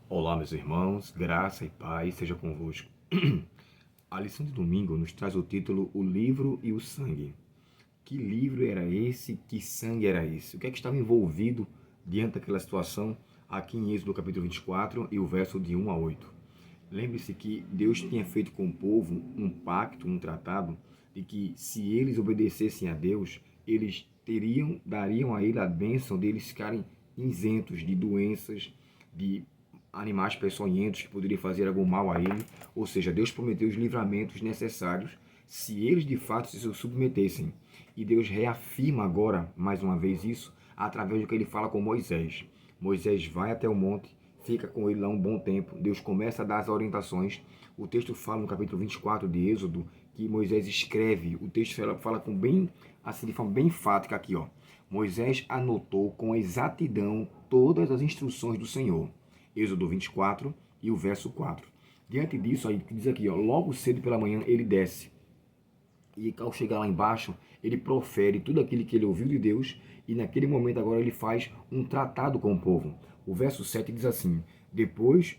Olá, meus irmãos, graça e paz seja convosco. A lição de domingo nos traz o título O Livro e o Sangue. Que livro era esse? Que sangue era esse? O que é que estava envolvido diante daquela situação aqui em Êxodo capítulo 24 e o verso de 1 a 8? Lembre-se que Deus tinha feito com o povo um pacto, um tratado, de que se eles obedecessem a Deus, eles dariam a ele a bênção deles ficarem isentos de doenças, de animais peçonhentos que poderiam fazer algum mal a ele. Ou seja, Deus prometeu os livramentos necessários se eles de fato se submetessem. E Deus reafirma agora, mais uma vez, isso através do que ele fala com Moisés. Moisés vai até o monte, fica com ele lá um bom tempo. Deus começa a dar as orientações. O texto fala no capítulo 24 de Êxodo que Moisés escreve. O texto fala com bem, assim, de forma bem enfática aqui, ó. Moisés anotou com exatidão todas as instruções do Senhor. Êxodo 24 e o verso 4. Diante disso, aí diz aqui, ó, logo cedo pela manhã ele desce. E ao chegar lá embaixo, ele profere tudo aquilo que ele ouviu de Deus e naquele momento agora ele faz um tratado com o povo. O verso 7 diz assim: Depois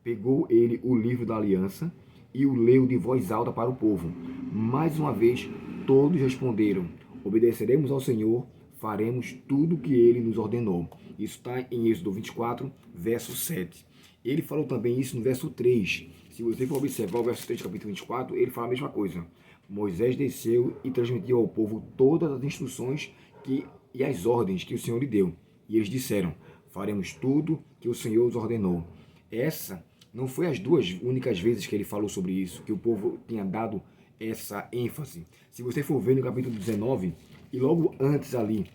pegou ele o livro da aliança e o leu de voz alta para o povo. Mais uma vez, todos responderam: Obedeceremos ao Senhor, faremos tudo o que ele nos ordenou. Isso está em Êxodo 24, verso 7. Ele falou também isso no verso 3. Se você for observar o verso 3 do capítulo 24, ele fala a mesma coisa. Moisés desceu e transmitiu ao povo todas as instruções e as ordens que o Senhor lhe deu. E eles disseram: faremos tudo que o Senhor os ordenou. Essa não foi as duas únicas vezes que ele falou sobre isso, que o povo tinha dado essa ênfase. Se você for ver no capítulo 19, e logo antes ali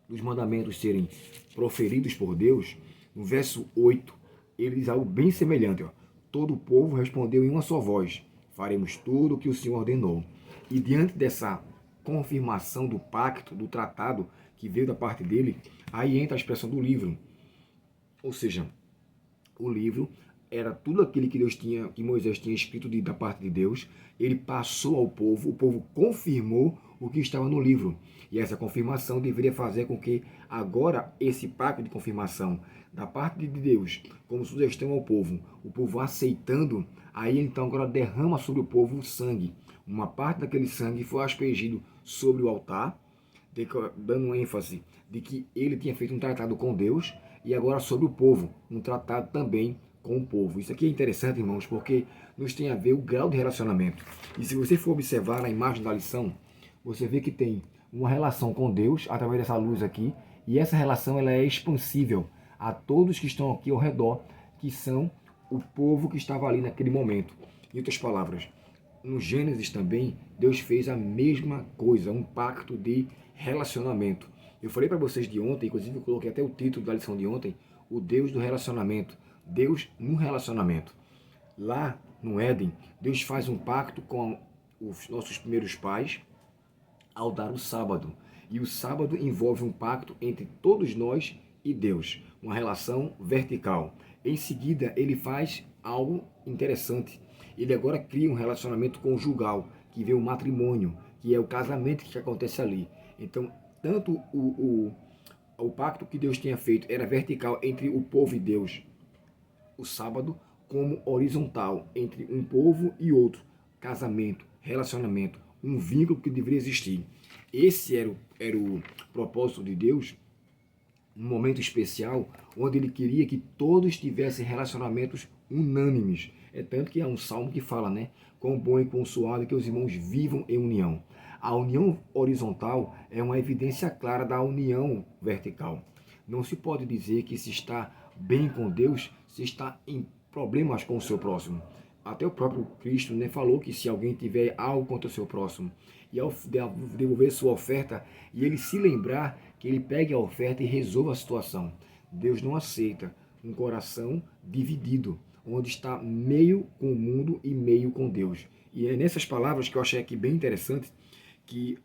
dos mandamentos serem proferidos por Deus, no verso 8, ele diz algo bem semelhante. Ó. Todo o povo respondeu em uma só voz: faremos tudo o que o Senhor ordenou. E diante dessa confirmação do pacto, do tratado que veio da parte dele, aí entra a expressão do livro. Ou seja, o livro era tudo aquilo que que Moisés tinha escrito da parte de Deus. Ele passou ao povo, o povo confirmou o que estava no livro. E essa confirmação deveria fazer com que agora esse pacto de confirmação da parte de Deus, como sugestão ao povo, o povo aceitando, aí então agora derrama sobre o povo o sangue. Uma parte daquele sangue foi aspergido sobre o altar, dando ênfase de que ele tinha feito um tratado com Deus e agora sobre o povo, um tratado também com o povo. Isso aqui é interessante, irmãos, porque nos tem a ver o grau de relacionamento. E se você for observar na imagem da lição, você vê que tem uma relação com Deus através dessa luz aqui, e essa relação ela é expansível a todos que estão aqui ao redor, que são o povo que estava ali naquele momento. Em outras palavras, no Gênesis também, Deus fez a mesma coisa, um pacto de relacionamento. Eu falei para vocês de ontem, inclusive eu coloquei até o título da lição de ontem, o Deus do relacionamento. Deus no relacionamento. Lá no Éden, Deus faz um pacto com os nossos primeiros pais ao dar o sábado. E o sábado envolve um pacto entre todos nós e Deus, uma relação vertical. Em seguida, ele faz algo interessante. Ele agora cria um relacionamento conjugal, que vê o matrimônio, que é o casamento que acontece ali. Então, tanto o pacto que Deus tinha feito era vertical entre o povo e Deus, o sábado, como horizontal entre um povo e outro, casamento, relacionamento, um vínculo que deveria existir. Esse era o propósito de Deus, num momento especial, onde ele queria que todos tivessem relacionamentos unânimes. É tanto que há um salmo que fala, né? Quão bom e quão suave que os irmãos vivam em união. A união horizontal é uma evidência clara da união vertical. Não se pode dizer que se está bem com Deus, se está em problemas com o seu próximo. Até o próprio Cristo, né, falou que se alguém tiver algo contra o seu próximo e ao devolver sua oferta e ele se lembrar, que ele pegue a oferta e resolva a situação. Deus não aceita um coração dividido, onde está meio com o mundo e meio com Deus. E é nessas palavras que eu achei aqui bem interessante que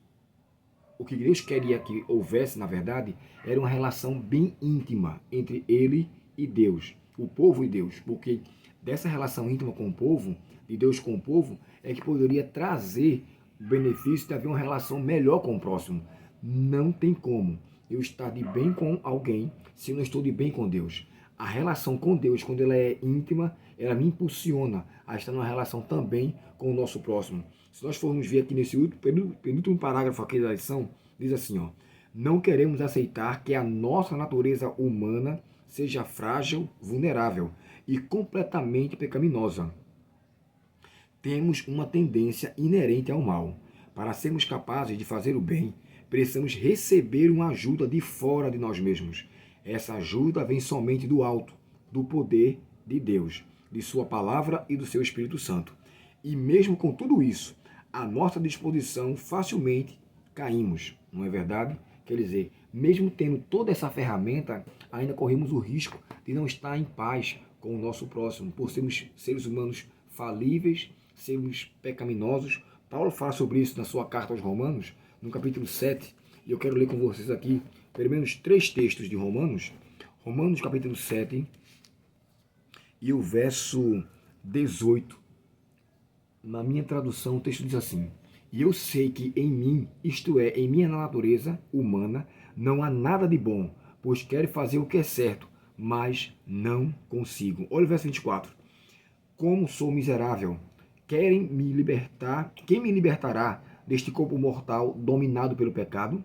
o que Deus queria que houvesse, na verdade, era uma relação bem íntima entre ele e Deus, o povo e Deus, porque dessa relação íntima com o povo, de Deus com o povo, é que poderia trazer o benefício de haver uma relação melhor com o próximo. Não tem como eu estar de bem com alguém se eu não estou de bem com Deus. A relação com Deus, quando ela é íntima, ela me impulsiona a estar numa relação também com o nosso próximo. Se nós formos ver aqui nesse penúltimo parágrafo aqui da lição, diz assim, ó: não queremos aceitar que a nossa natureza humana seja frágil, vulnerável e completamente pecaminosa. Temos uma tendência inerente ao mal. Para sermos capazes de fazer o bem, precisamos receber uma ajuda de fora de nós mesmos. Essa ajuda vem somente do alto, do poder de Deus, de sua palavra e do seu Espírito Santo. E mesmo com tudo isso, à nossa disposição facilmente caímos, não é verdade? Quer dizer, mesmo tendo toda essa ferramenta, ainda corremos o risco de não estar em paz com o nosso próximo, por sermos seres humanos falíveis, sermos pecaminosos. Paulo fala sobre isso na sua carta aos Romanos, no capítulo 7, e eu quero ler com vocês aqui, pelo menos 3 textos de Romanos. Romanos capítulo 7 e o verso 18. Na minha tradução, o texto diz assim: e eu sei que em mim, isto é, em minha natureza humana, não há nada de bom, pois quero fazer o que é certo, mas não consigo. Olha o verso 24. Como sou miserável, quem me libertará deste corpo mortal dominado pelo pecado?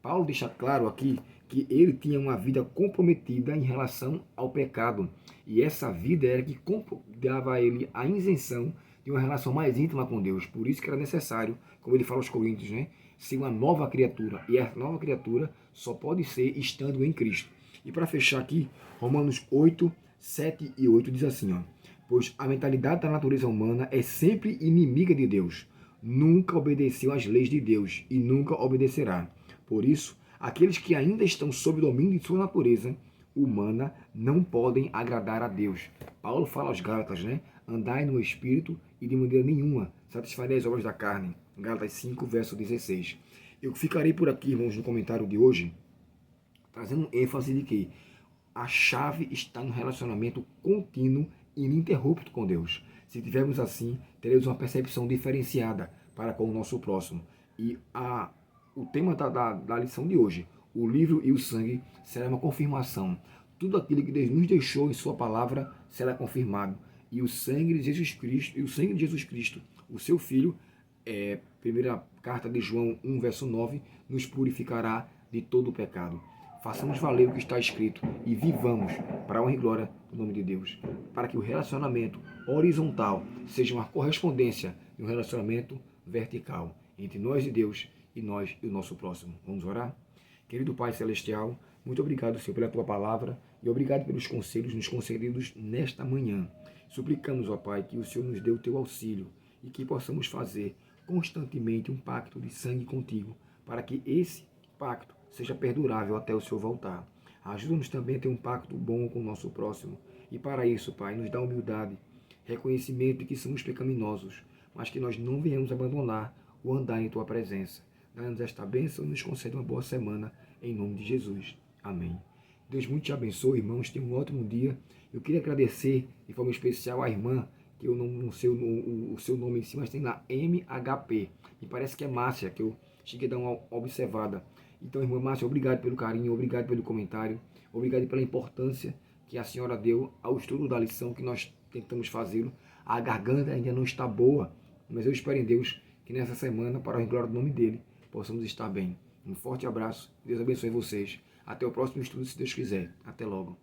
Paulo deixa claro aqui que ele tinha uma vida comprometida em relação ao pecado. E essa vida era que dava a ele a isenção de uma relação mais íntima com Deus. Por isso que era necessário, como ele fala aos Coríntios, né, ser uma nova criatura. E essa nova criatura só pode ser estando em Cristo. E para fechar aqui, Romanos 8, 7 e 8 diz assim, ó: pois a mentalidade da natureza humana é sempre inimiga de Deus. Nunca obedeceu às leis de Deus e nunca obedecerá. Por isso, aqueles que ainda estão sob o domínio de sua natureza humana não podem agradar a Deus. Paulo fala aos Gálatas, né? Andai no Espírito e de maneira nenhuma satisfarei as obras da carne. Gálatas 5, verso 16. Eu ficarei por aqui, irmãos, no comentário de hoje, trazendo ênfase de que a chave está no relacionamento contínuo e ininterrupto com Deus. Se tivermos assim, teremos uma percepção diferenciada para com o nosso próximo. E o tema da lição de hoje, o livro e o sangue, será uma confirmação. Tudo aquilo que Deus nos deixou em sua palavra será confirmado. E o sangue de Jesus Cristo, o seu Filho, primeira carta de João 1, verso 9, nos purificará de todo o pecado. Façamos valer o que está escrito e vivamos para a honra e glória do nome de Deus, para que o relacionamento horizontal seja uma correspondência de um relacionamento vertical entre nós e Deus e nós e o nosso próximo. Vamos orar? Querido Pai Celestial, muito obrigado, Senhor, pela Tua palavra e obrigado pelos conselhos nos concedidos nesta manhã. Suplicamos, ó Pai, que o Senhor nos dê o Teu auxílio e que possamos fazer constantemente um pacto de sangue contigo, para que esse pacto seja perdurável até o Senhor voltar. Ajuda-nos também a ter um pacto bom com o nosso próximo. E para isso, Pai, nos dá humildade, reconhecimento de que somos pecaminosos, mas que nós não venhamos abandonar o andar em Tua presença. Dá-nos esta bênção e nos concede uma boa semana, em nome de Jesus. Amém. Deus muito te abençoe, irmãos. Tenha um ótimo dia. Eu queria agradecer de forma especial à irmã, que eu não sei o seu nome em si, mas tem lá MHP. E parece que é Márcia, que eu cheguei a dar uma observada. Então, irmã Márcia, obrigado pelo carinho, obrigado pelo comentário, obrigado pela importância que a senhora deu ao estudo da lição que nós tentamos fazê-lo. A garganta ainda não está boa, mas eu espero em Deus que nessa semana, para a glória do nome dele, possamos estar bem. Um forte abraço, Deus abençoe vocês. Até o próximo estudo, se Deus quiser. Até logo.